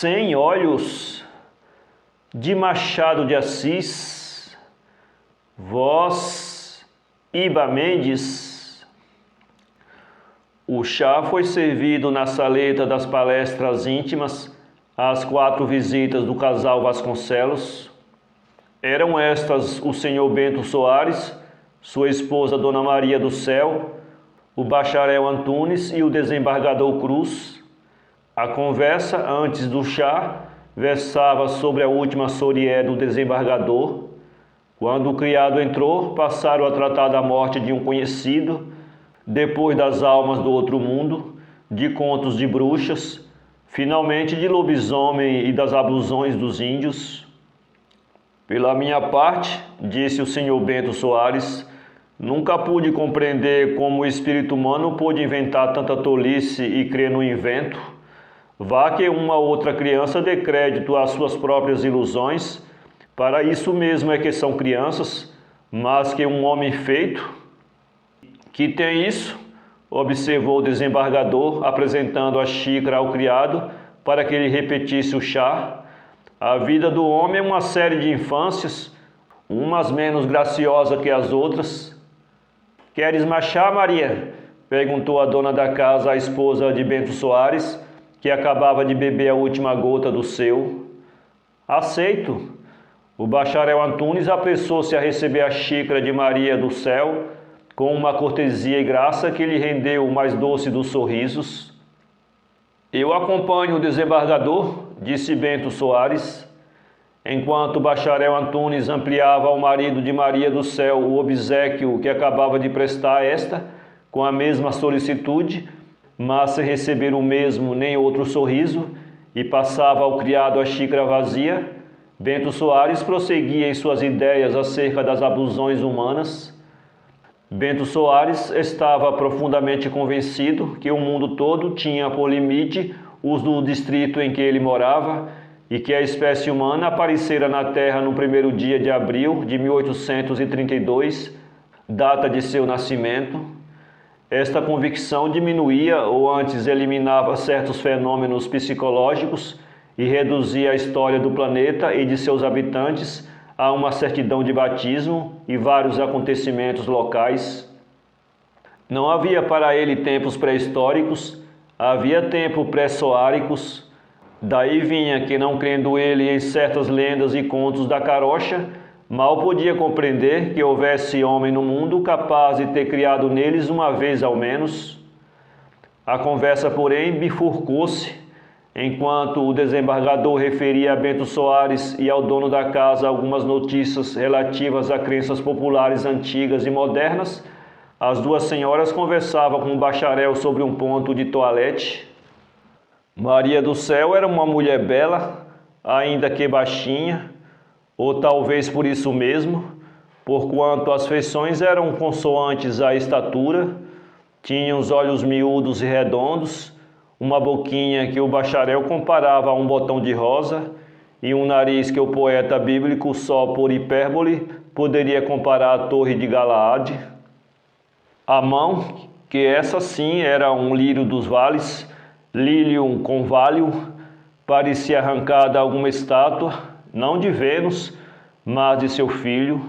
Sem olhos, de Machado de Assis, voz Iba Mendes. O chá foi servido na saleta das palestras íntimas às 4 visitas do casal Vasconcelos. Eram estas o senhor Bento Soares, sua esposa Dona Maria do Céu, o bacharel Antunes e o desembargador Cruz. A conversa antes do chá versava sobre a última soirée do desembargador. Quando o criado entrou, passaram a tratar da morte de um conhecido, depois das almas do outro mundo, de contos de bruxas, finalmente de lobisomem e das ablusões dos índios. Pela minha parte, disse o senhor Bento Soares, nunca pude compreender como o espírito humano pôde inventar tanta tolice e crer no invento. Vá que uma outra criança dê crédito às suas próprias ilusões, para isso mesmo é que são crianças, mas que um homem feito, que tem isso, observou o desembargador, apresentando a xícara ao criado para que ele repetisse o chá. A vida do homem é uma série de infâncias, umas menos graciosa que as outras. Queres mais chá, Maria? Perguntou a dona da casa à esposa de Bento Soares, que acabava de beber a última gota do seu. Aceito. O bacharel Antunes apressou-se a receber a xícara de Maria do Céu, com uma cortesia e graça que lhe rendeu o mais doce dos sorrisos. Eu acompanho o desembargador, disse Bento Soares. Enquanto o bacharel Antunes ampliava ao marido de Maria do Céu o obséquio que acabava de prestar a esta, com a mesma solicitude, mas sem receber o mesmo nem outro sorriso, e passava ao criado a xícara vazia, Bento Soares prosseguia em suas ideias acerca das ablusões humanas. Bento Soares estava profundamente convencido que o mundo todo tinha por limite os do distrito em que ele morava e que a espécie humana aparecera na Terra no primeiro dia de abril de 1832, data de seu nascimento. Esta convicção diminuía ou antes eliminava certos fenômenos psicológicos e reduzia a história do planeta e de seus habitantes a uma certidão de batismo e vários acontecimentos locais. Não havia para ele tempos pré-históricos, havia tempos pré-soáricos. Daí vinha que, não crendo ele em certas lendas e contos da carocha, mal podia compreender que houvesse homem no mundo capaz de ter criado neles uma vez ao menos. A conversa, porém, bifurcou-se, enquanto o desembargador referia a Bento Soares e ao dono da casa algumas notícias relativas a crenças populares antigas e modernas. As duas senhoras conversavam com o bacharel sobre um ponto de toalete. Maria do Céu era uma mulher bela, ainda que baixinha, ou talvez por isso mesmo, porquanto as feições eram consoantes à estatura, tinha os olhos miúdos e redondos, uma boquinha que o bacharel comparava a um botão de rosa e um nariz que o poeta bíblico, só por hipérbole, poderia comparar à torre de Galaade. A mão, que essa sim era um lírio dos vales, Lilium convalio, parecia arrancada a alguma estátua, não de Vênus, mas de seu filho.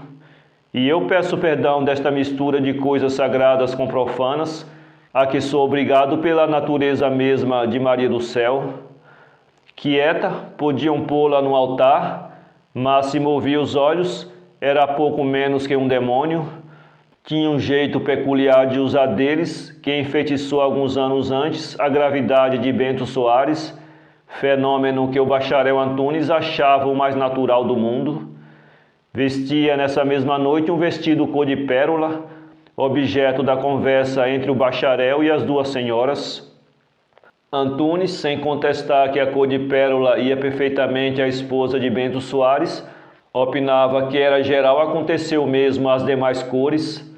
E eu peço perdão desta mistura de coisas sagradas com profanas, a que sou obrigado pela natureza mesma de Maria do Céu. Quieta, podiam pô-la no altar, mas se movia os olhos, era pouco menos que um demônio. Tinha um jeito peculiar de usar deles, que enfeitiçou alguns anos antes a gravidade de Bento Soares, fenômeno que o bacharel Antunes achava o mais natural do mundo. Vestia nessa mesma noite um vestido cor de pérola, objeto da conversa entre o bacharel e as duas senhoras. Antunes, sem contestar que a cor de pérola ia perfeitamente à esposa de Bento Soares, opinava que era geral acontecer o mesmo às demais cores,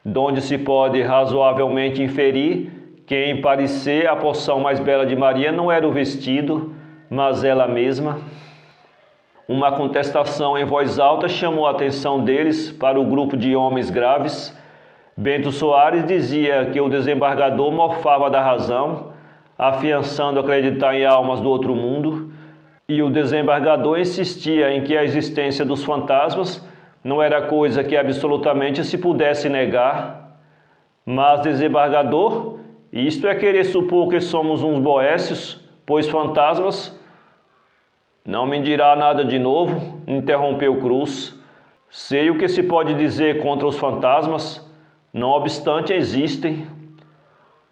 donde se pode razoavelmente inferir que, em parecer, a porção mais bela de Maria não era o vestido, mas ela mesma. Uma contestação em voz alta chamou a atenção deles para o grupo de homens graves. Bento Soares dizia que o desembargador mofava da razão, afiançando acreditar em almas do outro mundo. E o desembargador insistia em que a existência dos fantasmas não era coisa que absolutamente se pudesse negar. Mas, desembargador, isto é querer supor que somos uns boécios, pois fantasmas... Não me dirá nada de novo, interrompeu Cruz. Sei o que se pode dizer contra os fantasmas, não obstante existem.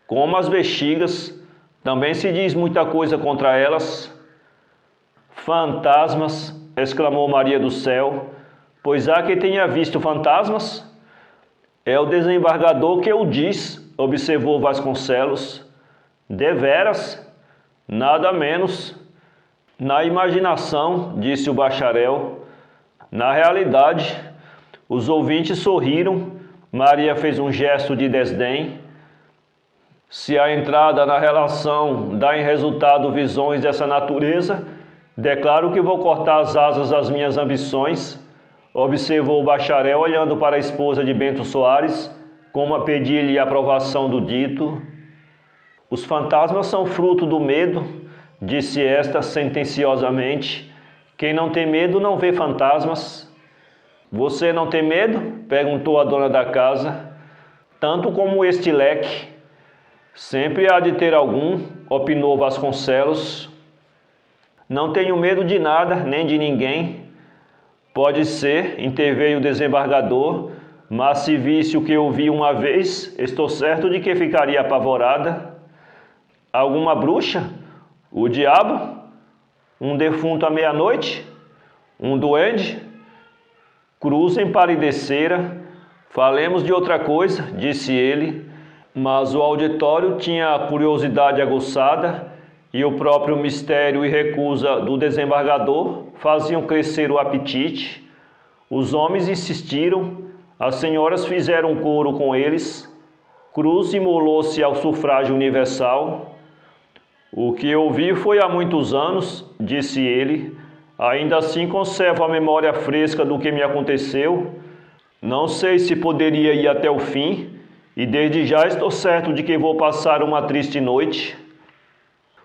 Como as bexigas, também se diz muita coisa contra elas. Fantasmas, exclamou Maria do Céu, pois há quem tenha visto fantasmas? É o desembargador que o diz, observou Vasconcelos. Deveras, nada menos. Na imaginação, disse o bacharel. Na realidade, os ouvintes sorriram. Maria fez um gesto de desdém. Se a entrada na relação dá em resultado visões dessa natureza, declaro que vou cortar as asas das minhas ambições, observou o bacharel olhando para a esposa de Bento Soares, como a pedir-lhe a aprovação do dito. Os fantasmas são fruto do medo, disse esta sentenciosamente. Quem não tem medo não vê fantasmas. Você não tem medo? Perguntou a dona da casa. Tanto como este leque. Sempre há de ter algum, opinou Vasconcelos. Não tenho medo de nada, nem de ninguém. Pode ser, interveio o desembargador, mas se visse o que eu vi uma vez, estou certo de que ficaria apavorada. Alguma bruxa? O diabo? Um defunto à meia-noite? Um duende? Cruz empalidecera. Falemos de outra coisa, disse ele, mas o auditório tinha a curiosidade aguçada e o próprio mistério e recusa do desembargador faziam crescer o apetite. Os homens insistiram, as senhoras fizeram coro com eles. Cruz imolou-se ao sufrágio universal. O que eu vi foi há muitos anos, disse ele. Ainda assim conservo a memória fresca do que me aconteceu. Não sei se poderia ir até o fim, e desde já estou certo de que vou passar uma triste noite.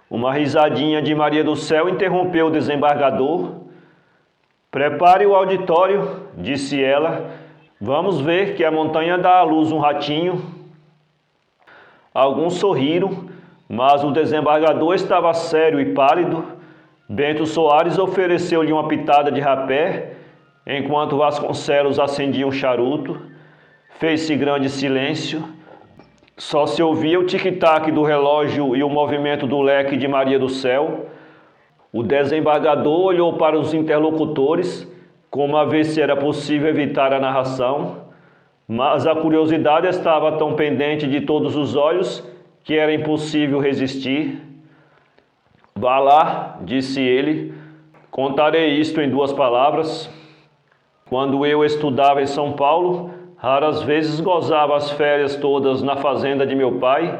Uma risadinha de Maria do Céu interrompeu o desembargador. Prepare o auditório, disse ela. Vamos ver que a montanha dá à luz um ratinho. Alguns sorriram, mas o desembargador estava sério e pálido. Bento Soares ofereceu-lhe uma pitada de rapé, enquanto Vasconcelos acendia um charuto. Fez-se grande silêncio. Só se ouvia o tic-tac do relógio e o movimento do leque de Maria do Céu. O desembargador olhou para os interlocutores, como a ver se era possível evitar a narração, mas a curiosidade estava tão pendente de todos os olhos que era impossível resistir. Vá lá, disse ele, contarei isto em 2 palavras. Quando eu estudava em São Paulo, raras vezes gozava as férias todas na fazenda de meu pai,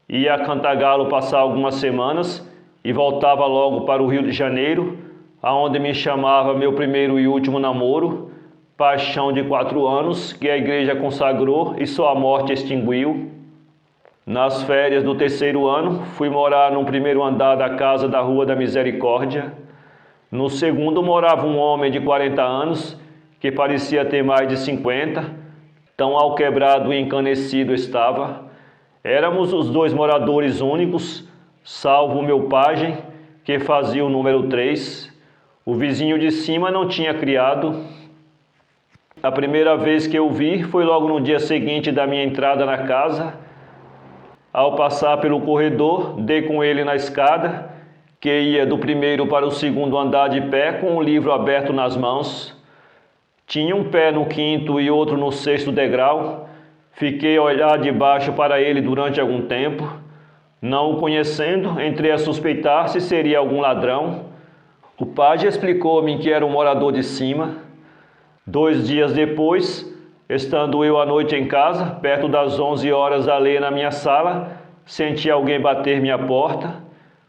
ia a Cantagalo passar algumas semanas e voltava logo para o Rio de Janeiro, aonde me chamava meu primeiro e último namoro, paixão de 4 anos, que a igreja consagrou e só a morte extinguiu. Nas férias do 3º ano, fui morar no primeiro andar da casa da Rua da Misericórdia. No segundo morava um homem de 40 anos, que parecia ter mais de 50, tão alquebrado e encanecido estava. Éramos os 2 moradores únicos, salvo o meu pajem, que fazia o número 3. O vizinho de cima não tinha criado. A primeira vez que eu vi foi logo no dia seguinte da minha entrada na casa. Ao passar pelo corredor, dei com ele na escada, que ia do primeiro para o 2º andar de pé com o livro aberto nas mãos. Tinha um pé no 5º e outro no 6º degrau. Fiquei a olhar de baixo para ele durante algum tempo. Não o conhecendo, entrei a suspeitar se seria algum ladrão. O pajem explicou-me que era um morador de cima. 2 dias depois, estando eu à noite em casa, perto das 11 horas a ler na minha sala, senti alguém bater minha porta.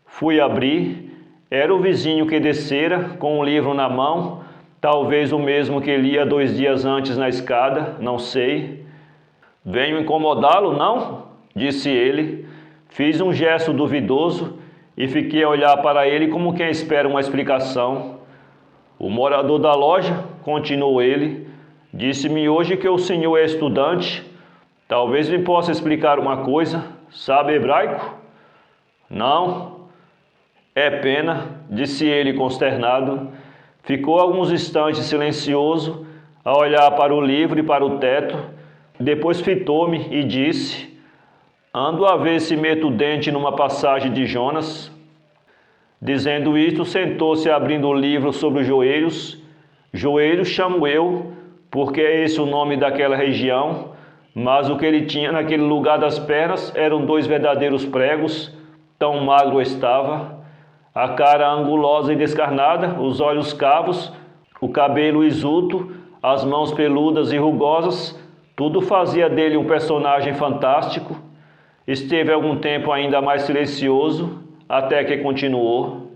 Fui abrir. Era o vizinho que descera, com um livro na mão, talvez o mesmo que lia 2 dias antes na escada, não sei. Venho incomodá-lo, não? Disse ele. Fiz um gesto duvidoso e fiquei a olhar para ele como quem espera uma explicação. O morador da loja, continuou ele, disse-me hoje que o senhor é estudante. Talvez me possa explicar uma coisa. Sabe hebraico? Não. É pena, disse ele consternado. Ficou alguns instantes silencioso, a olhar para o livro e para o teto. Depois fitou-me e disse: ando a ver se meto o dente numa passagem de Jonas. Dizendo isto, sentou-se abrindo o livro sobre os joelhos. Joelhos chamo eu, porque é esse o nome daquela região, mas o que ele tinha naquele lugar das pernas eram 2 verdadeiros pregos, tão magro estava, a cara angulosa e descarnada, os olhos cavos, o cabelo isuto, as mãos peludas e rugosas, tudo fazia dele um personagem fantástico. Esteve algum tempo ainda mais silencioso, até que continuou.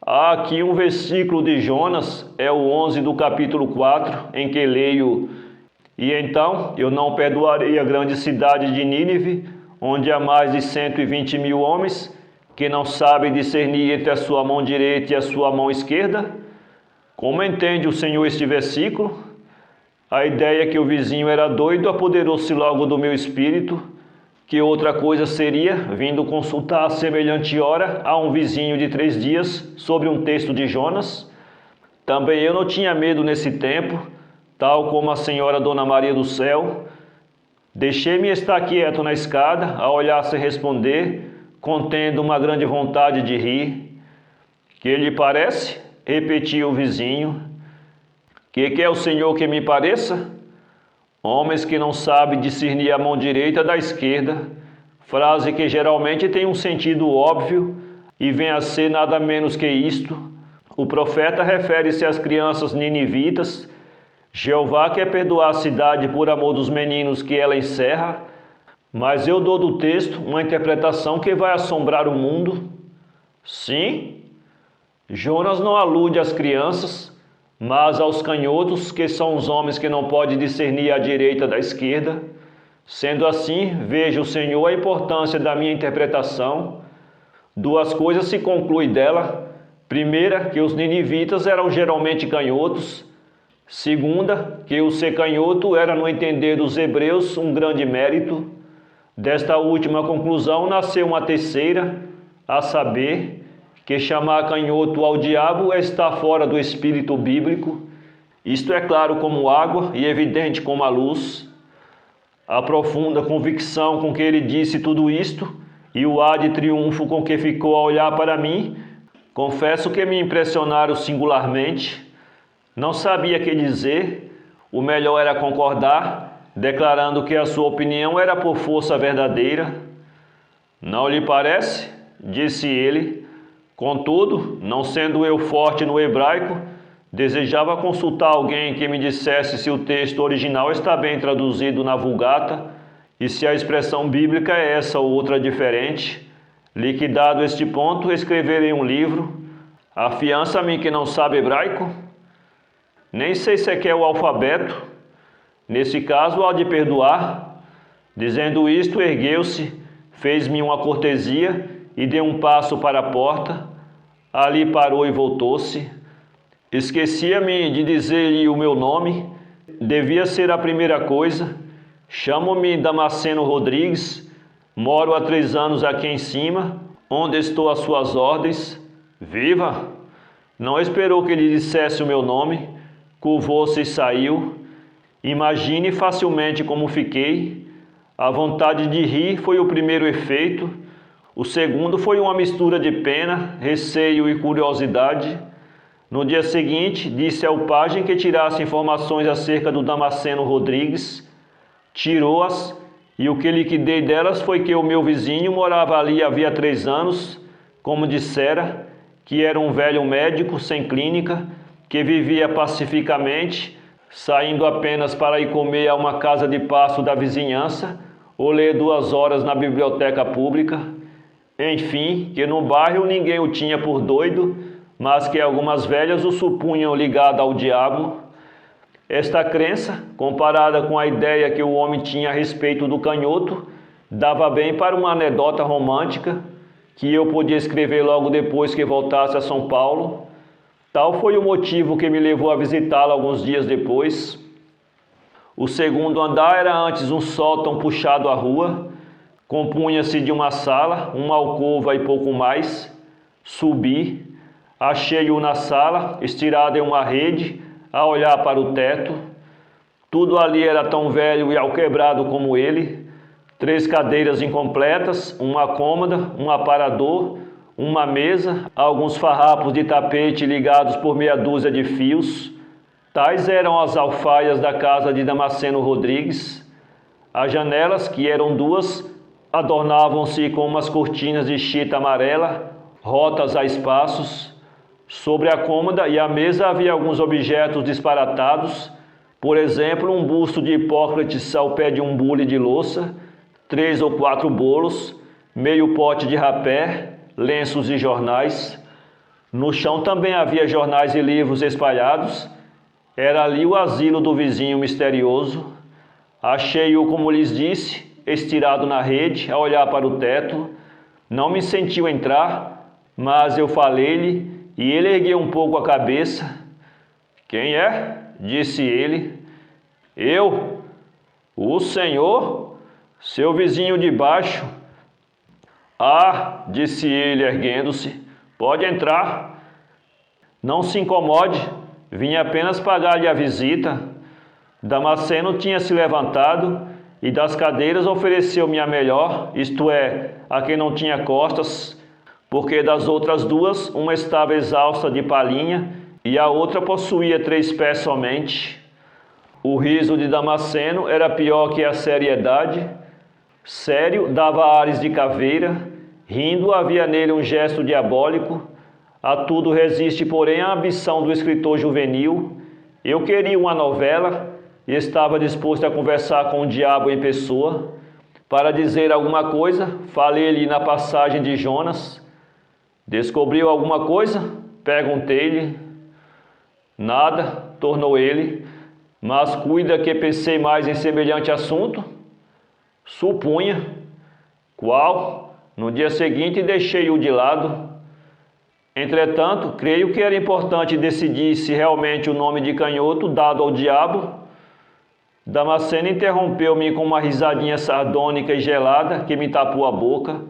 Há aqui um versículo de Jonas, é o 11 do capítulo 4, em que leio: e então eu não perdoarei a grande cidade de Nínive, onde há mais de 120.000 homens, que não sabem discernir entre a sua mão direita e a sua mão esquerda. Como entende o Senhor este versículo? A ideia que o vizinho era doido apoderou-se logo do meu espírito. Que outra coisa seria, vindo consultar a semelhante hora a um vizinho de 3 dias sobre um texto de Jonas? Também eu não tinha medo nesse tempo, tal como a senhora Dona Maria do Céu. Deixei-me estar quieto na escada, a olhar sem responder, contendo uma grande vontade de rir. Que lhe parece? Repetiu o vizinho. Que quer o senhor que me pareça? Homens que não sabem discernir a mão direita da esquerda, frase que geralmente tem um sentido óbvio e vem a ser nada menos que isto. O profeta refere-se às crianças ninivitas. Jeová quer perdoar a cidade por amor dos meninos que ela encerra, mas eu dou do texto uma interpretação que vai assombrar o mundo. Sim, Jonas não alude às crianças, mas aos canhotos, que são os homens que não podem discernir a direita da esquerda. Sendo assim, veja o Senhor a importância da minha interpretação. 2 coisas se conclui dela. Primeira, que os ninivitas eram geralmente canhotos. Segunda, que o ser canhoto era, no entender dos hebreus, um grande mérito. Desta última conclusão nasceu uma terceira, a saber, que chamar canhoto ao diabo é estar fora do espírito bíblico. Isto é claro como água e evidente como a luz. A profunda convicção com que ele disse tudo isto e o ar de triunfo com que ficou a olhar para mim, confesso que me impressionaram singularmente. Não sabia que dizer, o melhor era concordar, declarando que a sua opinião era por força verdadeira. Não lhe parece? Disse ele. Contudo, não sendo eu forte no hebraico, desejava consultar alguém que me dissesse se o texto original está bem traduzido na Vulgata e se a expressão bíblica é essa ou outra diferente. Liquidado este ponto, escreverei um livro. Afiança-me que não sabe hebraico? Nem sei sequer o alfabeto. Nesse caso, há de perdoar. Dizendo isto, ergueu-se, fez-me uma cortesia e deu um passo para a porta. Ali parou e voltou-se. Esquecia-me de dizer-lhe o meu nome. Devia ser a primeira coisa. Chamo-me Damasceno Rodrigues. Moro há 3 anos aqui em cima, onde estou às suas ordens. Viva! Não esperou que lhe dissesse o meu nome. Curvou-se e saiu. Imagine facilmente como fiquei. A vontade de rir foi o primeiro efeito. O segundo foi uma mistura de pena, receio e curiosidade. No dia seguinte, disse ao pajem que tirasse informações acerca do Damasceno Rodrigues. Tirou-as, e o que liquidei delas foi que o meu vizinho morava ali havia 3 anos, como dissera, que era um velho médico sem clínica, que vivia pacificamente, saindo apenas para ir comer a uma casa de pasto da vizinhança ou ler 2 horas na biblioteca pública. Enfim, que no bairro ninguém o tinha por doido, mas que algumas velhas o supunham ligado ao diabo. Esta crença, comparada com a ideia que o homem tinha a respeito do canhoto, dava bem para uma anedota romântica. que eu podia escrever logo depois que voltasse a São Paulo. Tal foi o motivo que me levou a visitá-la alguns dias depois. O segundo andar era antes um sótão puxado à rua, compunha-se de uma sala, uma alcova e pouco mais. Subi, achei-o na sala, estirado em uma rede, a olhar para o teto. Tudo ali era tão velho e alquebrado como ele. 3 cadeiras incompletas, uma cômoda, um aparador, uma mesa, alguns farrapos de tapete ligados por meia dúzia de fios. Tais eram as alfaias da casa de Damasceno Rodrigues. As janelas, que eram 2, adornavam-se com umas cortinas de chita amarela, rotas a espaços. Sobre a cômoda e a mesa havia alguns objetos disparatados, por exemplo, um busto de Hipócrates ao pé de um bule de louça, 3 ou 4 bolos, meio pote de rapé, lenços e jornais. No chão também havia jornais e livros espalhados. Era ali o asilo do vizinho misterioso. Achei-o, como lhes disse, estirado na rede, a olhar para o teto. Não me sentiu entrar, mas eu falei-lhe e ele ergueu um pouco a cabeça. Quem é? Disse ele. Eu, o senhor, seu vizinho de baixo. Ah, disse ele erguendo-se, pode entrar. Não se incomode, vim apenas pagar-lhe a visita. Damasceno tinha se levantado e das cadeiras ofereceu-me a melhor, isto é, a que não tinha costas, porque das outras 2, uma estava exausta de palhinha e a outra possuía 3 pés somente. O riso de Damasceno era pior que a seriedade. Sério, dava ares de caveira. Rindo, havia nele um gesto diabólico. A tudo resiste, porém, a ambição do escritor juvenil. Eu queria uma novela e estava disposto a conversar com o diabo em pessoa. Para dizer alguma coisa, falei-lhe na passagem de Jonas. Descobriu alguma coisa? Perguntei-lhe. Nada, tornou ele. Mas cuida que pensei mais em semelhante assunto? Supunha. Qual? No dia seguinte deixei-o de lado. Entretanto, creio que era importante decidir se realmente o nome de canhoto dado ao diabo. Damasceno interrompeu-me com uma risadinha sardônica e gelada que me tapou a boca.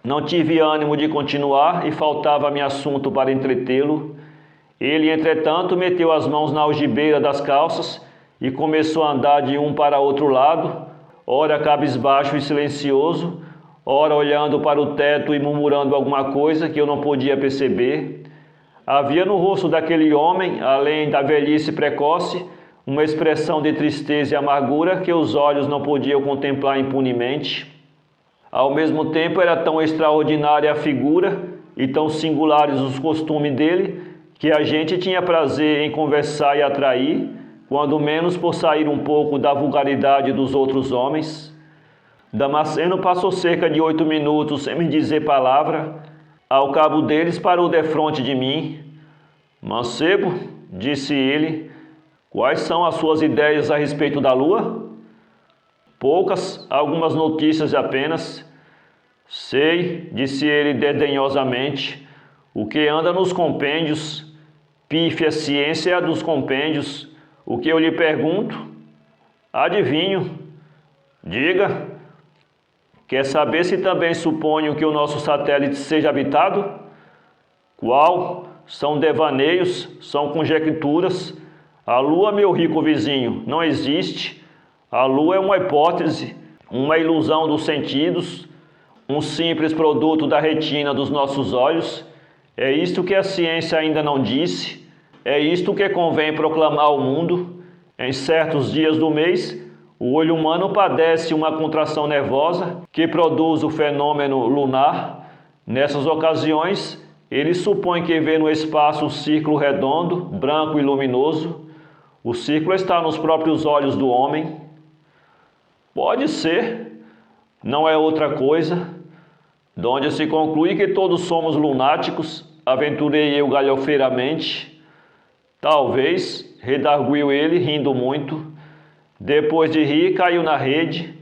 Não tive ânimo de continuar e faltava-me assunto para entretê-lo. Ele, entretanto, meteu as mãos na algibeira das calças e começou a andar de um para outro lado, ora cabisbaixo e silencioso, ora olhando para o teto e murmurando alguma coisa que eu não podia perceber. Havia no rosto daquele homem, além da velhice precoce, uma expressão de tristeza e amargura que os olhos não podiam contemplar impunemente. Ao mesmo tempo era tão extraordinária a figura e tão singulares os costumes dele, que a gente tinha prazer em conversar e atrair, quando menos por sair um pouco da vulgaridade dos outros homens. Damasceno passou cerca de 8 minutos sem me dizer palavra. Ao cabo deles parou defronte de mim. Mancebo, disse ele, quais são as suas ideias a respeito da lua? Poucas, algumas notícias apenas. Sei, disse ele desdenhosamente, o que anda nos compêndios. Pífia ciência dos compêndios. O que eu lhe pergunto? Adivinho. Diga. Quer saber se também suponho que o nosso satélite seja habitado? Qual? São devaneios, são conjecturas. A Lua, meu rico vizinho, não existe. A Lua é uma hipótese, uma ilusão dos sentidos, um simples produto da retina dos nossos olhos. É isto que a ciência ainda não disse. É isto que convém proclamar ao mundo. Em certos dias do mês, o olho humano padece uma contração nervosa que produz o fenômeno lunar. Nessas ocasiões, ele supõe que vê no espaço um círculo redondo, branco e luminoso. O círculo está nos próprios olhos do homem. Pode ser, não é outra coisa. Donde se conclui que todos somos lunáticos, aventurei eu galhofeiramente. Talvez, redarguiu ele, rindo muito. Depois de rir, caiu na rede.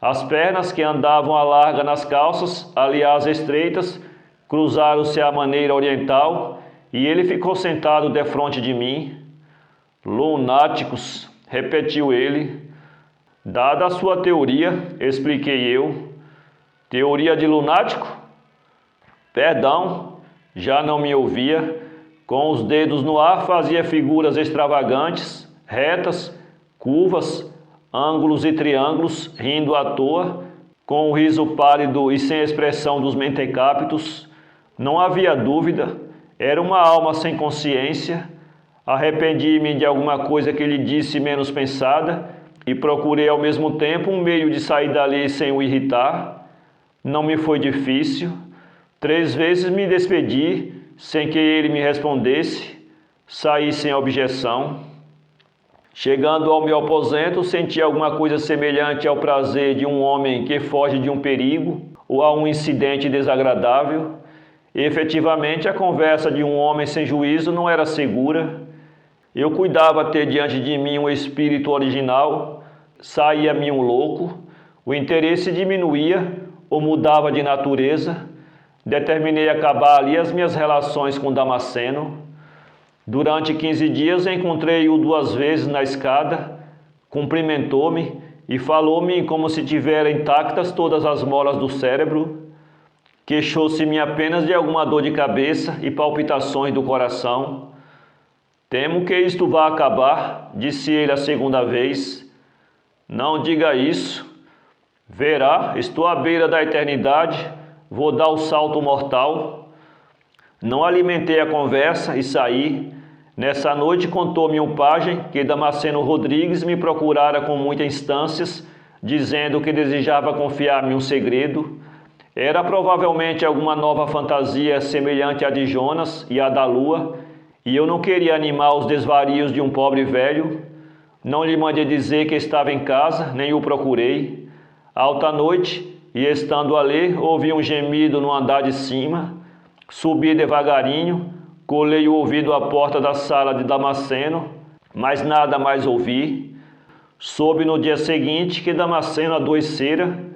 As pernas que andavam à larga nas calças, aliás estreitas, cruzaram-se à maneira oriental e ele ficou sentado defronte de mim. Lunáticos, repetiu ele. Dada a sua teoria, expliquei eu. Teoria de lunático? Perdão, já não me ouvia. Com os dedos no ar fazia figuras extravagantes, retas, curvas, ângulos e triângulos, rindo à toa, com o riso pálido e sem expressão dos mentecaptos. Não havia dúvida, era uma alma sem consciência. Arrependi-me de alguma coisa que lhe disse menos pensada e procurei ao mesmo tempo um meio de sair dali sem o irritar. Não me foi difícil. 3 vezes me despedi sem que ele me respondesse. Saí sem objeção. Chegando ao meu aposento, senti alguma coisa semelhante ao prazer de um homem que foge de um perigo ou a um incidente desagradável. Efetivamente, a conversa de um homem sem juízo não era segura. Eu cuidava ter diante de mim um espírito original, saía-me um louco, o interesse diminuía ou mudava de natureza. Determinei acabar ali as minhas relações com Damasceno. Durante 15 dias encontrei-o 2 vezes na escada, cumprimentou-me e falou-me como se tivera intactas todas as molas do cérebro. Queixou-se-me apenas de alguma dor de cabeça e palpitações do coração. Temo que isto vá acabar, disse ele a segunda vez. Não diga isso. Verá, estou à beira da eternidade, vou dar o salto mortal. Não alimentei a conversa e saí. Nessa noite contou-me um pajem que Damasceno Rodrigues me procurara com muitas instâncias, dizendo que desejava confiar-me um segredo. Era provavelmente alguma nova fantasia semelhante à de Jonas e à da lua, e eu não queria animar os desvarios de um pobre velho. Não lhe mandei dizer que estava em casa, nem o procurei. Alta noite, e estando a ler, ouvi um gemido no andar de cima. Subi devagarinho, colei o ouvido à porta da sala de Damasceno, mas nada mais ouvi. Soube no dia seguinte que Damasceno adoecera.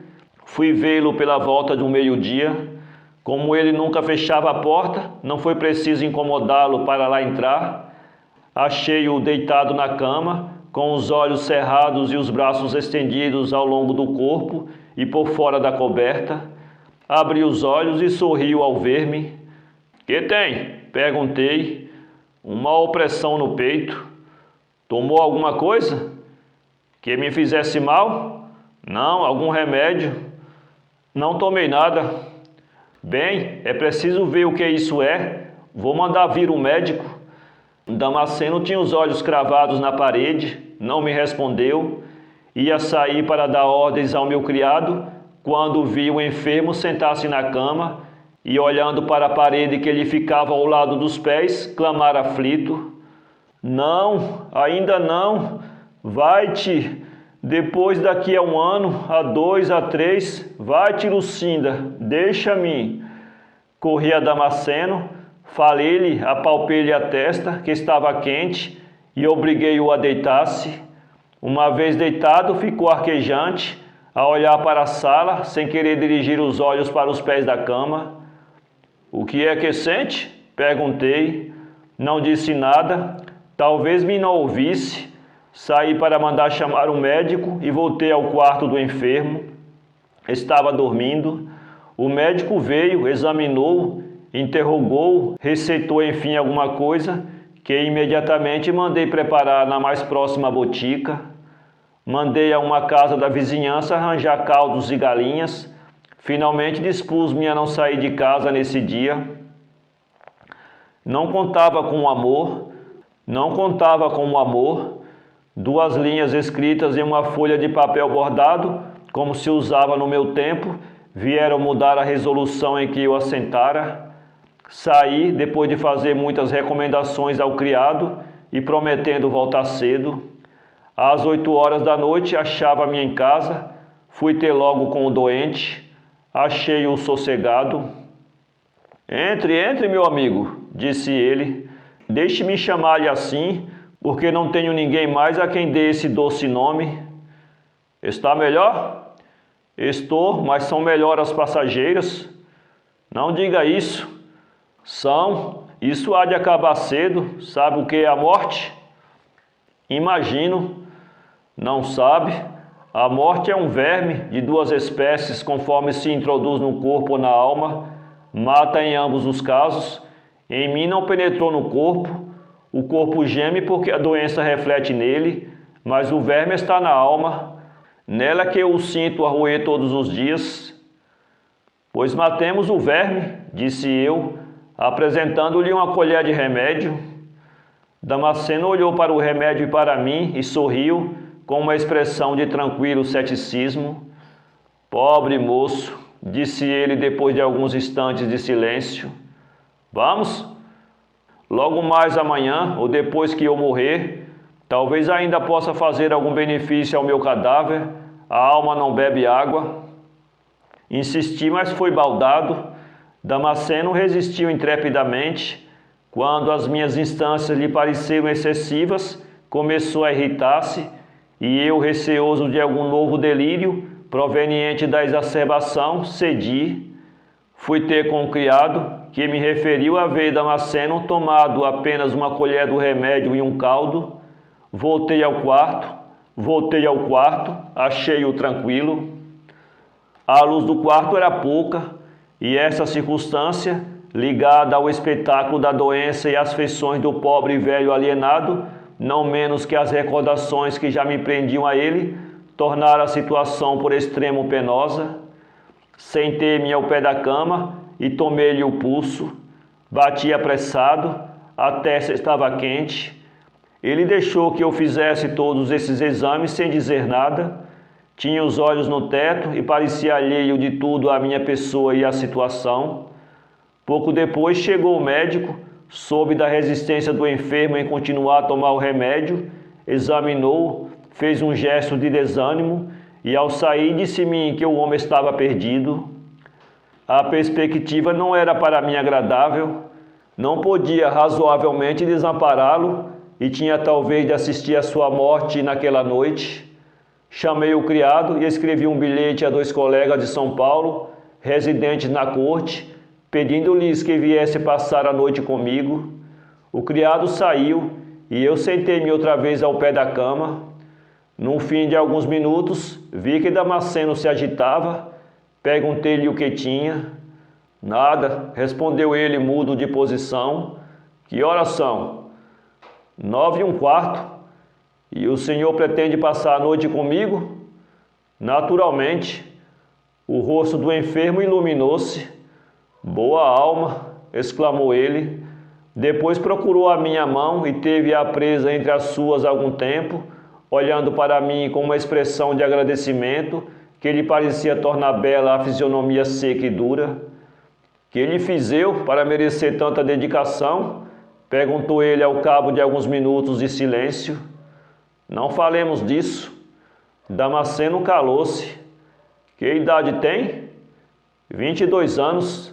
Fui vê-lo pela volta de um meio-dia. Como ele nunca fechava a porta, não foi preciso incomodá-lo para lá entrar. Achei-o deitado na cama, com os olhos cerrados e os braços estendidos ao longo do corpo e por fora da coberta. Abri os olhos e sorriu ao ver-me. Que tem? Perguntei. Uma opressão no peito. Tomou alguma coisa? Que me fizesse mal? Não, algum remédio. Não tomei nada. Bem, é preciso ver o que isso é. Vou mandar vir o médico. Damasceno tinha os olhos cravados na parede, não me respondeu. Ia sair para dar ordens ao meu criado, quando vi o enfermo sentar-se na cama e, olhando para a parede que lhe ficava ao lado dos pés, clamar aflito. Não, ainda não. Vai-te. Depois daqui a 1 ano, a 2, a 3, vai-te, Lucinda, deixa-me. Corri a Damasceno, falei-lhe, apalpei-lhe a testa, que estava quente, e obriguei-o a deitar-se. Uma vez deitado, ficou arquejante, a olhar para a sala, sem querer dirigir os olhos para os pés da cama. O que é que sente? Perguntei. Não disse nada, talvez me não ouvisse. Saí para mandar chamar um médico e voltei ao quarto do enfermo. Estava dormindo. O médico veio, examinou, interrogou, receitou enfim alguma coisa, que imediatamente mandei preparar na mais próxima botica. Mandei a uma casa da vizinhança arranjar caldos e galinhas. Finalmente dispus-me a não sair de casa nesse dia. Não contava com o amor, 2 linhas escritas em uma folha de papel bordado, como se usava no meu tempo, vieram mudar a resolução em que eu assentara. Saí, depois de fazer muitas recomendações ao criado e prometendo voltar cedo. Às 8 horas da noite achava-me em casa, fui ter logo com o doente, achei-o sossegado. Entre, meu amigo, disse ele. Deixe-me chamar-lhe assim, porque não tenho ninguém mais a quem dê esse doce nome. Está melhor? Estou, mas são melhor as passageiras. Não diga isso. Isso há de acabar cedo. Sabe o que é a morte? Imagino. Não sabe? A morte é um verme de duas espécies, conforme se introduz no corpo ou na alma, mata em ambos os casos. Em mim não penetrou no corpo, o corpo geme porque a doença reflete nele, mas o verme está na alma, nela que eu o sinto a roer todos os dias. Pois matemos o verme, disse eu, apresentando-lhe uma colher de remédio. Damasceno olhou para o remédio e para mim e sorriu, com uma expressão de tranquilo ceticismo. Pobre moço, disse ele depois de alguns instantes de silêncio. Vamos? Logo mais amanhã, ou depois que eu morrer, talvez ainda possa fazer algum benefício ao meu cadáver. A alma não bebe água. Insisti, mas foi baldado. Damasceno resistiu intrepidamente. Quando as minhas instâncias lhe pareceram excessivas, começou a irritar-se, e eu, receoso de algum novo delírio, proveniente da exacerbação, cedi. Fui ter com o criado, que me referiu a ver Damasceno tomado apenas uma colher do remédio e um caldo. Voltei ao quarto, achei-o tranquilo. A luz do quarto era pouca, e essa circunstância, ligada ao espetáculo da doença e às feições do pobre velho alienado, não menos que as recordações que já me prendiam a ele, tornara a situação por extremo penosa. Sentei-me ao pé da cama e tomei-lhe o pulso. Bati apressado, a testa estava quente. Ele deixou que eu fizesse todos esses exames sem dizer nada. Tinha os olhos no teto e parecia alheio de tudo à minha pessoa e à situação. Pouco depois chegou o médico, soube da resistência do enfermo em continuar a tomar o remédio, examinou, fez um gesto de desânimo e ao sair disse-me que o homem estava perdido. A perspectiva não era para mim agradável, não podia razoavelmente desampará-lo e tinha talvez de assistir à sua morte naquela noite. Chamei o criado e escrevi um bilhete a 2 colegas de São Paulo, residentes na corte, pedindo-lhes que viesse passar a noite comigo. O criado saiu e eu sentei-me outra vez ao pé da cama. No fim de alguns minutos, vi que Damasceno se agitava. Perguntei-lhe o que tinha. Nada, respondeu ele mudo de posição. Que horas são? 9h15. E o senhor pretende passar a noite comigo? Naturalmente. O rosto do enfermo iluminou-se. Boa alma, exclamou ele. Depois procurou a minha mão e teve-a presa entre as suas algum tempo, olhando para mim com uma expressão de agradecimento que lhe parecia tornar bela a fisionomia seca e dura. Que lhe fiz eu para merecer tanta dedicação? Perguntou ele ao cabo de alguns minutos de silêncio. Não falemos disso. Damasceno calou-se. Que idade tem? 22 anos.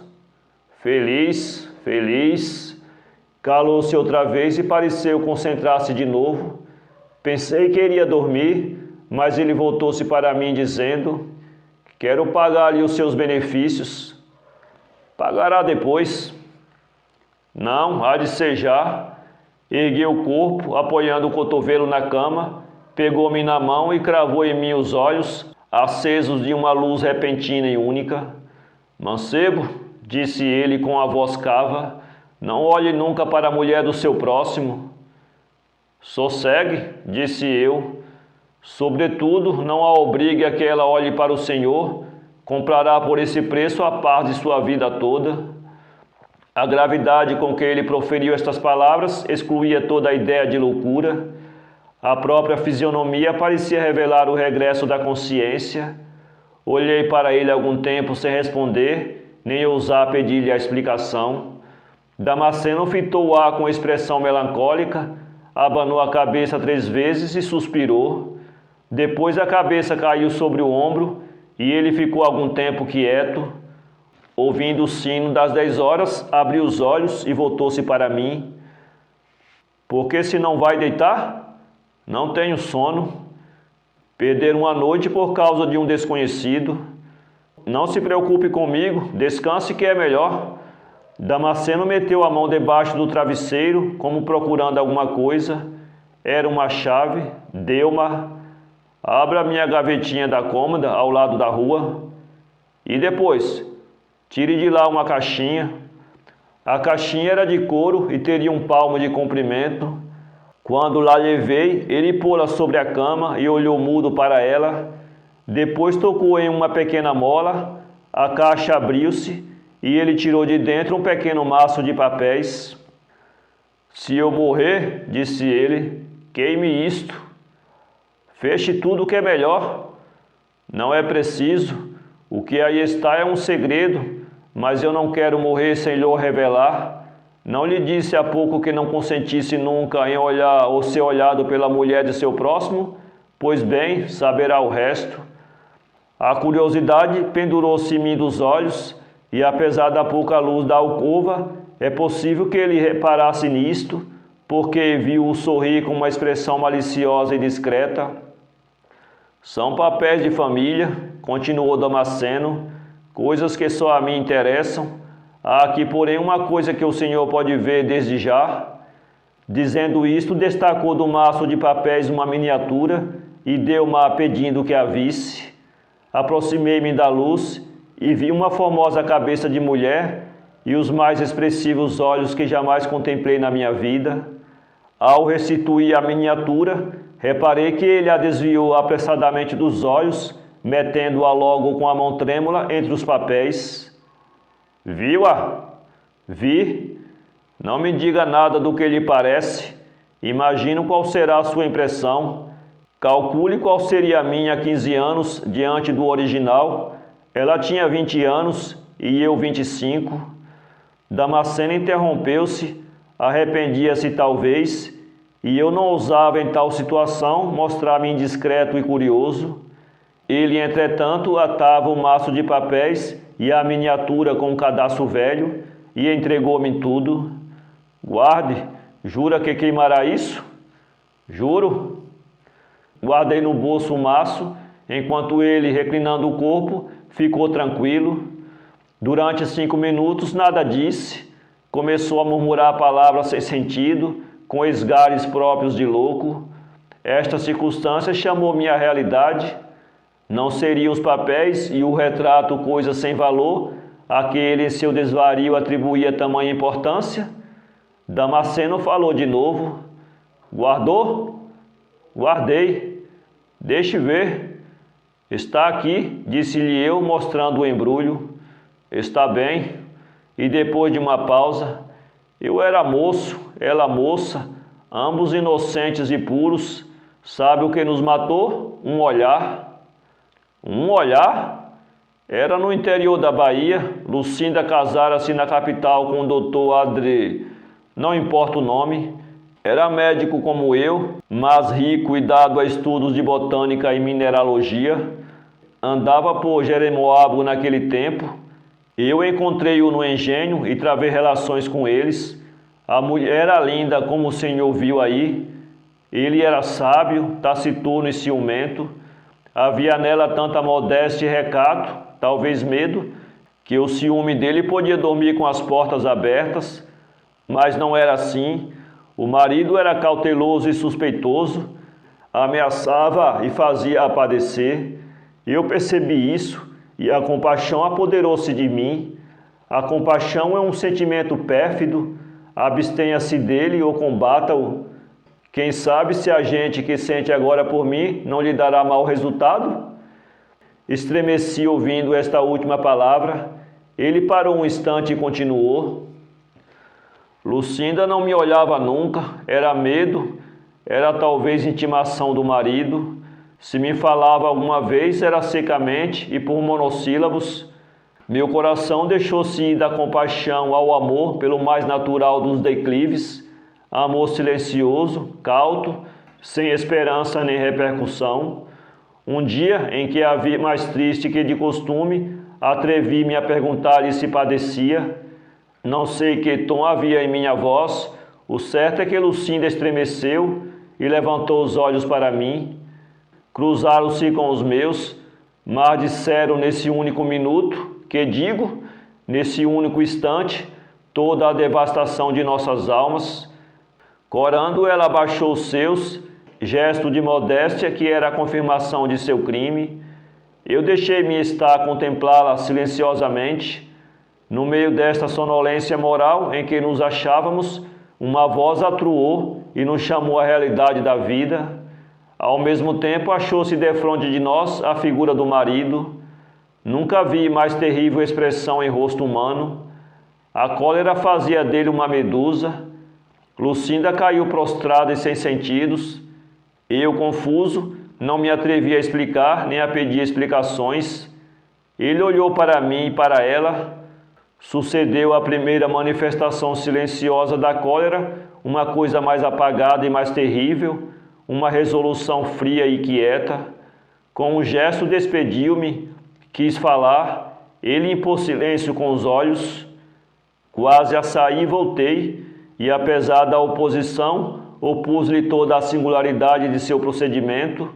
Feliz. Calou-se outra vez e pareceu concentrar-se de novo. Pensei que iria dormir, mas ele voltou-se para mim dizendo: quero pagar-lhe os seus benefícios. Pagará depois. Não, há de ser já. Ergueu o corpo, apoiando o cotovelo na cama, pegou-me na mão e cravou em mim os olhos, acesos de uma luz repentina e única. Mancebo, disse ele com a voz cava, não olhe nunca para a mulher do seu próximo. Sossegue, disse eu. Sobretudo, não a obrigue a que ela olhe para o Senhor, comprará por esse preço a paz de sua vida toda. A gravidade com que ele proferiu estas palavras excluía toda a ideia de loucura. A própria fisionomia parecia revelar o regresso da consciência. Olhei para ele algum tempo sem responder, nem ousar pedir-lhe a explicação. Damasceno fitou o ar com expressão melancólica, abanou a cabeça 3 vezes e suspirou. Depois a cabeça caiu sobre o ombro e ele ficou algum tempo quieto. Ouvindo o sino das 10 horas, abriu os olhos e voltou-se para mim. Por que se não vai deitar? Não tenho sono. Perder uma noite por causa de um desconhecido. não se preocupe comigo, descanse que é melhor. Damasceno meteu a mão debaixo do travesseiro, como procurando alguma coisa. Era uma chave, deu-ma. Abra minha gavetinha da cômoda ao lado da rua. E depois, tire de lá uma caixinha. A caixinha era de couro e teria um palmo de comprimento. Quando lá levei, ele pô-la sobre a cama e olhou mudo para ela. Depois tocou em uma pequena mola, a caixa abriu-se e ele tirou de dentro um pequeno maço de papéis. Se eu morrer, disse ele, queime isto. Feche tudo que é melhor. Não é preciso. O que aí está é um segredo, mas eu não quero morrer sem lhe revelar. Não lhe disse há pouco que não consentisse nunca em olhar ou ser olhado pela mulher de seu próximo? Pois bem, saberá o resto. A curiosidade pendurou-se em mim dos olhos, e apesar da pouca luz da alcova, é possível que ele reparasse nisto, porque viu-o sorrir com uma expressão maliciosa e discreta. São papéis de família, continuou Damasceno, coisas que só a mim interessam. Há aqui, porém, uma coisa que o senhor pode ver desde já. Dizendo isto, destacou do maço de papéis uma miniatura e deu-ma pedindo que a visse. Aproximei-me da luz e vi uma formosa cabeça de mulher e os mais expressivos olhos que jamais contemplei na minha vida. Ao restituir a miniatura, reparei que ele a desviou apressadamente dos olhos, metendo-a logo com a mão trêmula entre os papéis. Viu-a? Vi. Não me diga nada do que lhe parece. Imagino qual será a sua impressão. Calcule qual seria a minha há 15 anos diante do original. Ela tinha 20 anos e eu 25. Damasceno interrompeu-se, arrependia-se talvez, e eu não ousava em tal situação mostrar-me indiscreto e curioso. Ele, entretanto, atava o maço de papéis e a miniatura com um cadastro velho e entregou-me tudo. Guarde, jura que queimará isso? Juro. Guardei no bolso o maço, enquanto ele, reclinando o corpo, ficou tranquilo. Durante 5 minutos nada disse, começou a murmurar palavras sem sentido, com esgares próprios de louco. Esta circunstância chamou minha realidade. Não seriam os papéis e o retrato coisa sem valor a que ele em seu desvario atribuía tamanha importância? Damasceno falou de novo. Guardou? Guardei. Deixe ver. Está aqui, disse-lhe eu, mostrando o embrulho. Está bem. E depois de uma pausa, eu era moço, ela moça, ambos inocentes e puros. Sabe o que nos matou? Um olhar. Um olhar? Era no interior da Bahia. Lucinda casara-se na capital com o doutor Adré, não importa o nome. Era médico como eu, mas rico e dado a estudos de botânica e mineralogia. Andava por Jeremoabo naquele tempo. Eu encontrei-o no engenho e travei relações com eles. A mulher era linda, como o senhor viu aí. Ele era sábio, taciturno e ciumento. Havia nela tanta modéstia e recato, talvez medo, que o ciúme dele podia dormir com as portas abertas, mas não era assim. O marido era cauteloso e suspeitoso, ameaçava e fazia-a padecer. Eu percebi isso e a compaixão apoderou-se de mim. A compaixão é um sentimento pérfido, abstenha-se dele ou combata-o. Quem sabe se a gente que sente agora por mim não lhe dará mau resultado? Estremeci ouvindo esta última palavra. Ele parou um instante e continuou. Lucinda não me olhava nunca, era medo, era talvez intimação do marido. Se me falava alguma vez era secamente e por monossílabos. Meu coração deixou-se ir da compaixão ao amor pelo mais natural dos declives. Amor silencioso, cauto, sem esperança nem repercussão. Um dia em que a vi mais triste que de costume, atrevi-me a perguntar-lhe se padecia. Não sei que tom havia em minha voz, o certo é que Lucinda estremeceu e levantou os olhos para mim. Cruzaram-se com os meus. mas disseram nesse único minuto, que digo, nesse único instante, toda a devastação de nossas almas. Corando, ela abaixou os seus, gesto de modéstia que era a confirmação de seu crime. Eu deixei-me estar a contemplá-la silenciosamente. No meio desta sonolência moral em que nos achávamos, uma voz atruou e nos chamou à realidade da vida. Ao mesmo tempo, achou-se defronte de nós a figura do marido. Nunca vi mais terrível expressão em rosto humano. A cólera fazia dele uma medusa. Lucinda caiu prostrada e sem sentidos. Eu, confuso, não me atrevi a explicar nem a pedir explicações. Ele olhou para mim e para ela. Sucedeu a primeira manifestação silenciosa da cólera, uma coisa mais apagada e mais terrível, uma resolução fria e quieta. Com um gesto despediu-me, quis falar, ele impôs silêncio com os olhos. Quase a sair voltei, e apesar da oposição, opus-lhe toda a singularidade de seu procedimento.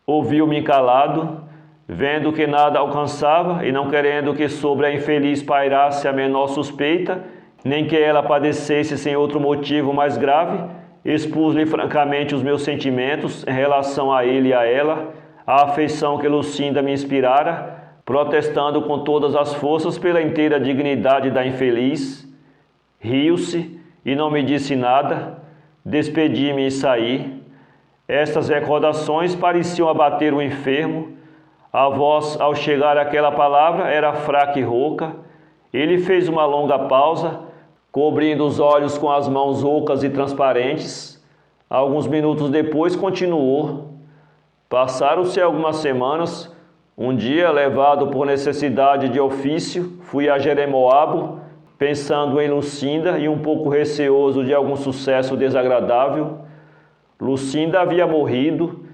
Ouviu-me calado, vendo que nada alcançava e não querendo que sobre a infeliz pairasse a menor suspeita, nem que ela padecesse sem outro motivo mais grave, expus-lhe francamente os meus sentimentos em relação a ele e a ela, a afeição que Lucinda me inspirara, protestando com todas as forças pela inteira dignidade da infeliz. Riu-se e não me disse nada. Despedi-me e saí. Estas recordações pareciam abater o enfermo. A voz, ao chegar àquela palavra, era fraca e rouca. Ele fez uma longa pausa, cobrindo os olhos com as mãos ocas e transparentes. Alguns minutos depois continuou. Passaram-se algumas semanas. Um dia, levado por necessidade de ofício, fui a Jeremoabo, pensando em Lucinda e um pouco receoso de algum sucesso desagradável. Lucinda havia morrido,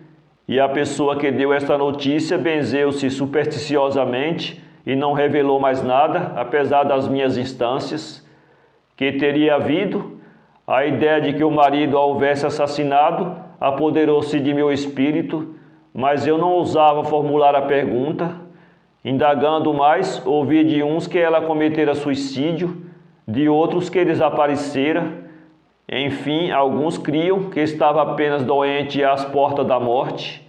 e a pessoa que deu esta notícia benzeu-se supersticiosamente e não revelou mais nada, apesar das minhas instâncias. Que teria havido? A ideia de que o marido a houvesse assassinado apoderou-se de meu espírito, mas eu não ousava formular a pergunta. Indagando mais, ouvi de uns que ela cometera suicídio, de outros que desaparecera. Enfim, alguns criam que estava apenas doente às portas da morte.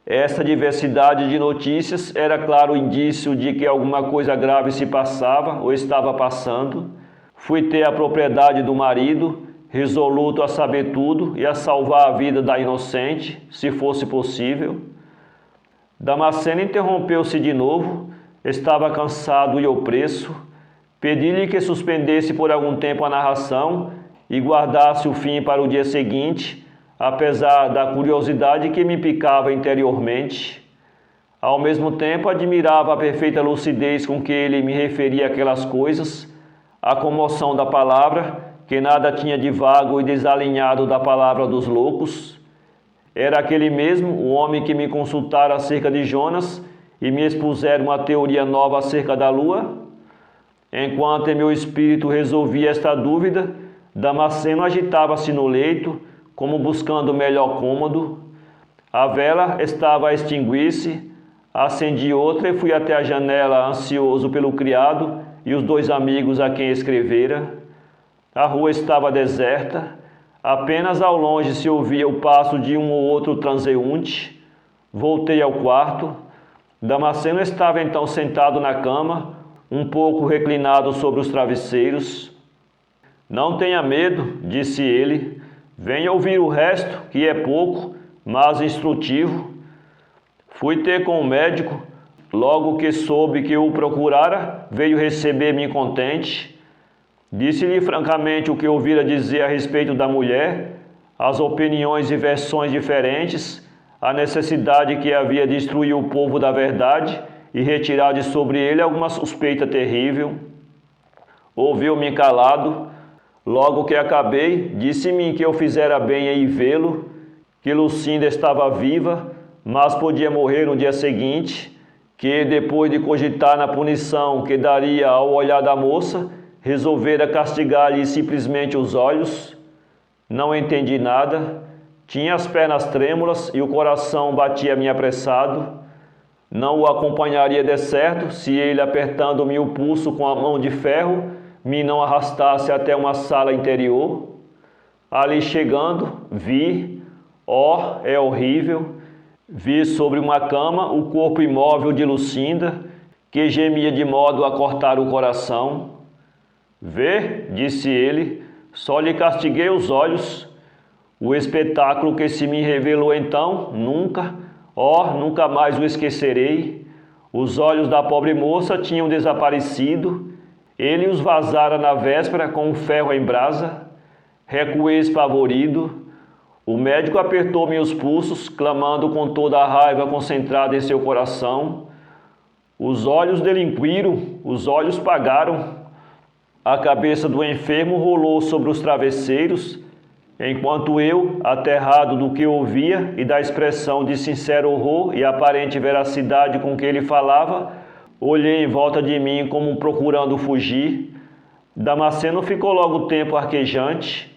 Esta diversidade de notícias era claro indício de que alguma coisa grave se passava ou estava passando. Fui ter a propriedade do marido, resoluto a saber tudo e a salvar a vida da inocente, se fosse possível. Damasceno interrompeu-se de novo, estava cansado e opresso. Pedi-lhe que suspendesse por algum tempo a narração e guardasse o fim para o dia seguinte, apesar da curiosidade que me picava interiormente. Ao mesmo tempo, admirava a perfeita lucidez com que ele me referia aquelas coisas, a comoção da palavra, que nada tinha de vago e desalinhado da palavra dos loucos. Era aquele mesmo, o homem que me consultara acerca de Jonas e me expusera uma teoria nova acerca da lua? Enquanto em meu espírito resolvia esta dúvida, Damasceno agitava-se no leito, como buscando melhor cômodo. A vela estava a extinguir-se, acendi outra e fui até a janela, ansioso pelo criado e os dois amigos a quem escrevera. A rua estava deserta. Apenas ao longe se ouvia o passo de um ou outro transeunte. Voltei ao quarto. Damasceno estava então sentado na cama, um pouco reclinado sobre os travesseiros. Não tenha medo, disse ele. Venha ouvir o resto, que é pouco, mas instrutivo. Fui ter com o médico. Logo que soube que o procurara, veio receber-me contente. Disse-lhe francamente o que ouvira dizer a respeito da mulher, as opiniões e versões diferentes, a necessidade que havia de instruir o povo da verdade e retirar de sobre ele alguma suspeita terrível. Ouviu-me calado. Logo que acabei, disse-me que eu fizera bem em vê-lo, que Lucinda estava viva, mas podia morrer no dia seguinte, que depois de cogitar na punição que daria ao olhar da moça, resolvera castigar-lhe simplesmente os olhos. Não entendi nada. Tinha as pernas trêmulas e o coração batia-me apressado. Não o acompanharia de certo se ele, apertando-me o pulso com a mão de ferro, me não arrastasse até uma sala interior. Ali chegando, vi, é horrível, vi sobre uma cama o corpo imóvel de Lucinda, que gemia de modo a cortar o coração. Vê, disse ele, só lhe castiguei os olhos. O espetáculo que se me revelou então, nunca mais o esquecerei. Os olhos da pobre moça tinham desaparecido. Ele os vazara na véspera com um ferro em brasa. Recuei espavorido. O médico apertou-me os pulsos, clamando com toda a raiva concentrada em seu coração. Os olhos delinquiram, os olhos pagaram. A cabeça do enfermo rolou sobre os travesseiros, enquanto eu, aterrado do que ouvia e da expressão de sincero horror e aparente veracidade com que ele falava, olhei em volta de mim como procurando fugir. Damasceno ficou logo tempo arquejante.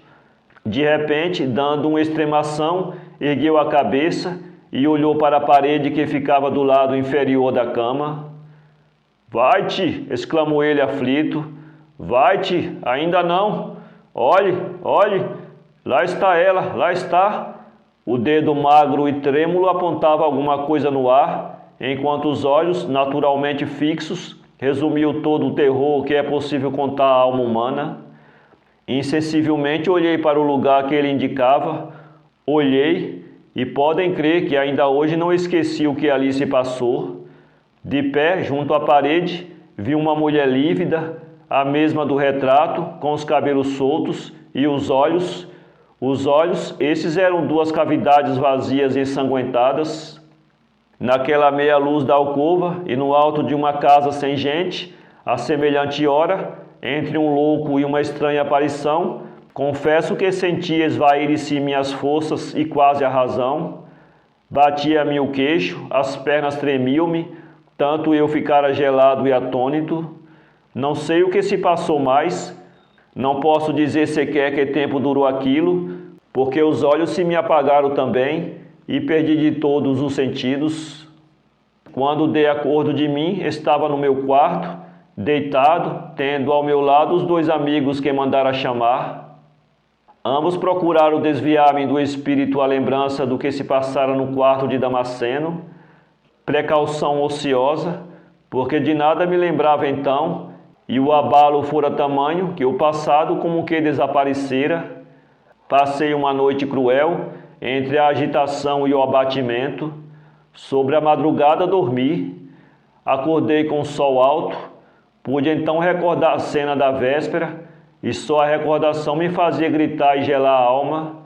De repente, dando uma extremação, ergueu a cabeça e olhou para a parede que ficava do lado inferior da cama. Vai-te, exclamou ele aflito. Vai-te, ainda não. Olhe, lá está ela, lá está. O dedo magro e trêmulo apontava alguma coisa no ar, enquanto os olhos, naturalmente fixos, resumiu todo o terror que é possível contar à alma humana. Insensivelmente olhei para o lugar que ele indicava, olhei e podem crer que ainda hoje não esqueci o que ali se passou. De pé, junto à parede, vi uma mulher lívida, a mesma do retrato, com os cabelos soltos e os olhos, esses eram duas cavidades vazias e ensanguentadas. Naquela meia luz da alcova e no alto de uma casa sem gente, a semelhante hora, entre um louco e uma estranha aparição, confesso que senti esvair-se minhas forças e quase a razão. Batia-me o queixo, as pernas tremiam-me, tanto eu ficara gelado e atônito. Não sei o que se passou mais, não posso dizer sequer que tempo durou aquilo, porque os olhos se me apagaram também e perdi de todos os sentidos. Quando dei acordo de mim, estava no meu quarto, deitado, tendo ao meu lado os dois amigos que mandara chamar. Ambos procuraram desviar-me do espírito a lembrança do que se passara no quarto de Damasceno. Precaução ociosa, porque de nada me lembrava então, e o abalo fora tamanho que o passado como que desaparecera. Passei uma noite cruel, entre a agitação e o abatimento. Sobre a madrugada dormi, acordei com o sol alto, pude então recordar a cena da véspera, e só a recordação me fazia gritar e gelar a alma.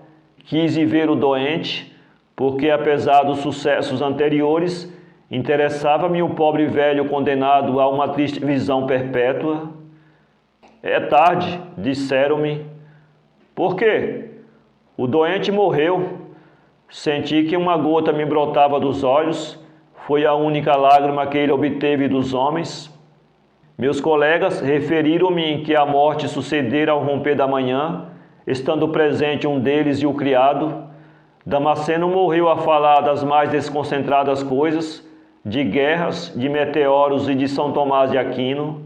Quis ir ver o doente, porque apesar dos sucessos anteriores, interessava-me o pobre velho condenado a uma triste visão perpétua. É tarde, disseram-me. Por quê? O doente morreu. Senti que uma gota me brotava dos olhos. Foi a única lágrima que ele obteve dos homens. Meus colegas referiram-me que a morte sucedera ao romper da manhã, estando presente um deles e o criado. Damasceno morreu a falar das mais desconcentradas coisas, de guerras, de meteoros e de São Tomás de Aquino.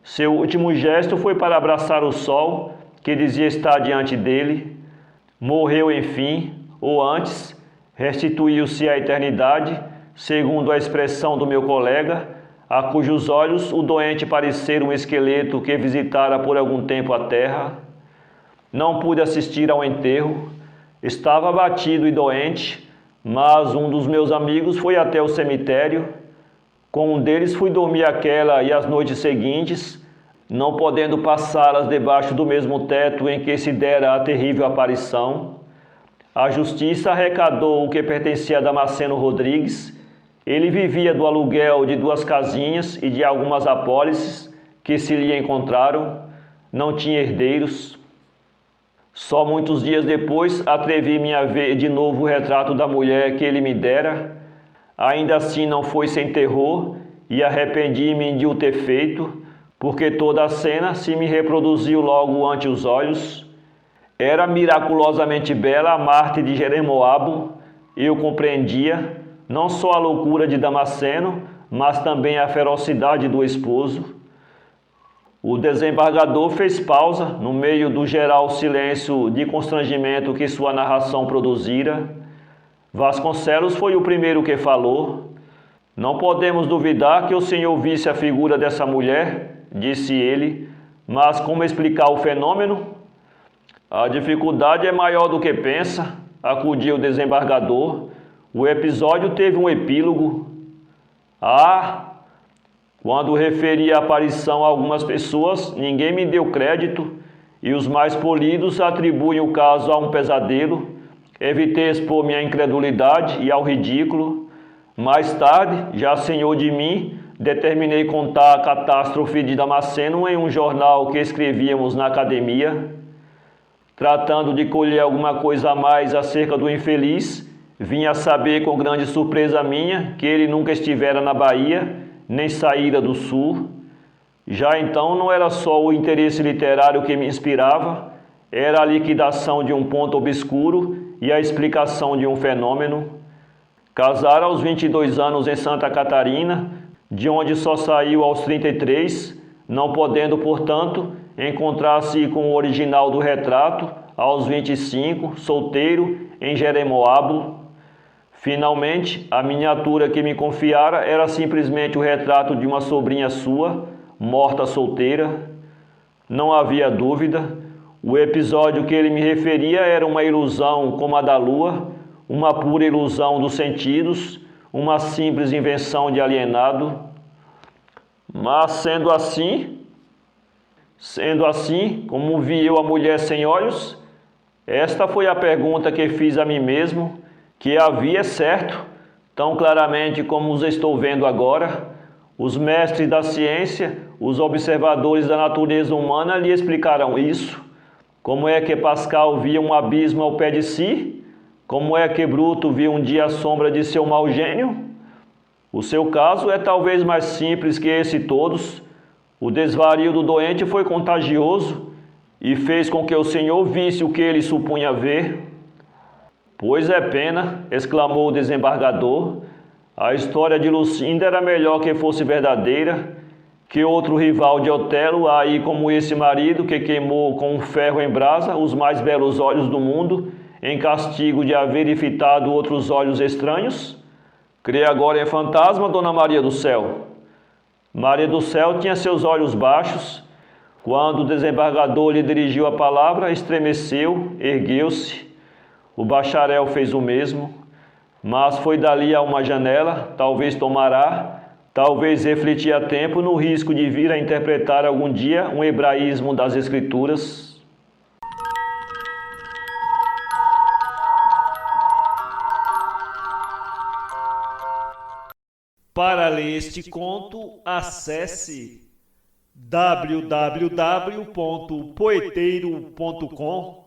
Seu último gesto foi para abraçar o sol, que dizia estar diante dele. Morreu, enfim, ou antes, restituiu-se à eternidade, segundo a expressão do meu colega, a cujos olhos o doente parecera um esqueleto que visitara por algum tempo a terra. Não pude assistir ao enterro, estava abatido e doente, mas um dos meus amigos foi até o cemitério. Com um deles fui dormir aquela e as noites seguintes, não podendo passá-las debaixo do mesmo teto em que se dera a terrível aparição. A justiça arrecadou o que pertencia a Damasceno Rodrigues. Ele vivia do aluguel de 2 casinhas e de algumas apólices que se lhe encontraram. Não tinha herdeiros. Só muitos dias depois atrevi-me a ver de novo o retrato da mulher que ele me dera. Ainda assim não foi sem terror e arrependi-me de o ter feito, porque toda a cena se me reproduziu logo ante os olhos. Era miraculosamente bela a Marte de Jeremoabo, eu compreendia, não só a loucura de Damasceno, mas também a ferocidade do esposo. O desembargador fez pausa no meio do geral silêncio de constrangimento que sua narração produzira. Vasconcelos foi o primeiro que falou. Não podemos duvidar que o senhor visse a figura dessa mulher, disse ele, mas como explicar o fenômeno? A dificuldade é maior do que pensa, acudiu o desembargador. O episódio teve um epílogo. Quando referi a aparição a algumas pessoas, ninguém me deu crédito e os mais polidos atribuem o caso a um pesadelo. Evitei expor minha incredulidade e ao ridículo. Mais tarde, já senhor de mim, determinei contar a catástrofe de Damasceno em um jornal que escrevíamos na academia. Tratando de colher alguma coisa a mais acerca do infeliz, vim a saber com grande surpresa minha que ele nunca estivera na Bahia, nem saíra do Sul. Já então não era só o interesse literário que me inspirava, era a liquidação de um ponto obscuro e a explicação de um fenômeno. Casara aos 22 anos em Santa Catarina, de onde só saiu aos 33, não podendo, portanto, encontrar-se com o original do retrato aos 25, solteiro, em Jeremoabo. Finalmente, a miniatura que me confiara era simplesmente o retrato de uma sobrinha sua, morta solteira. Não havia dúvida, o episódio que ele me referia era uma ilusão como a da lua, uma pura ilusão dos sentidos, uma simples invenção de alienado. Mas sendo assim, como vi eu a mulher sem olhos? Esta foi a pergunta que fiz a mim mesmo, que havia, certo, tão claramente como os estou vendo agora. Os mestres da ciência, os observadores da natureza humana lhe explicarão isso. Como é que Pascal via um abismo ao pé de si? Como é que Bruto viu um dia a sombra de seu mau gênio? O seu caso é talvez mais simples que esse todos. O desvario do doente foi contagioso e fez com que o senhor visse o que ele supunha ver. Pois é pena, exclamou o desembargador, a história de Lucinda era melhor que fosse verdadeira, que outro rival de Otelo, aí como esse marido que queimou com um ferro em brasa os mais belos olhos do mundo, em castigo de haver fitado outros olhos estranhos? Crê agora em fantasma, Dona Maria do Céu? Maria do Céu tinha seus olhos baixos. Quando o desembargador lhe dirigiu a palavra, estremeceu, ergueu-se. O bacharel fez o mesmo, mas foi dali a uma janela, talvez tomar ar, talvez refletir a tempo no risco de vir a interpretar algum dia um hebraísmo das Escrituras. Para ler este conto, acesse www.poeteiro.com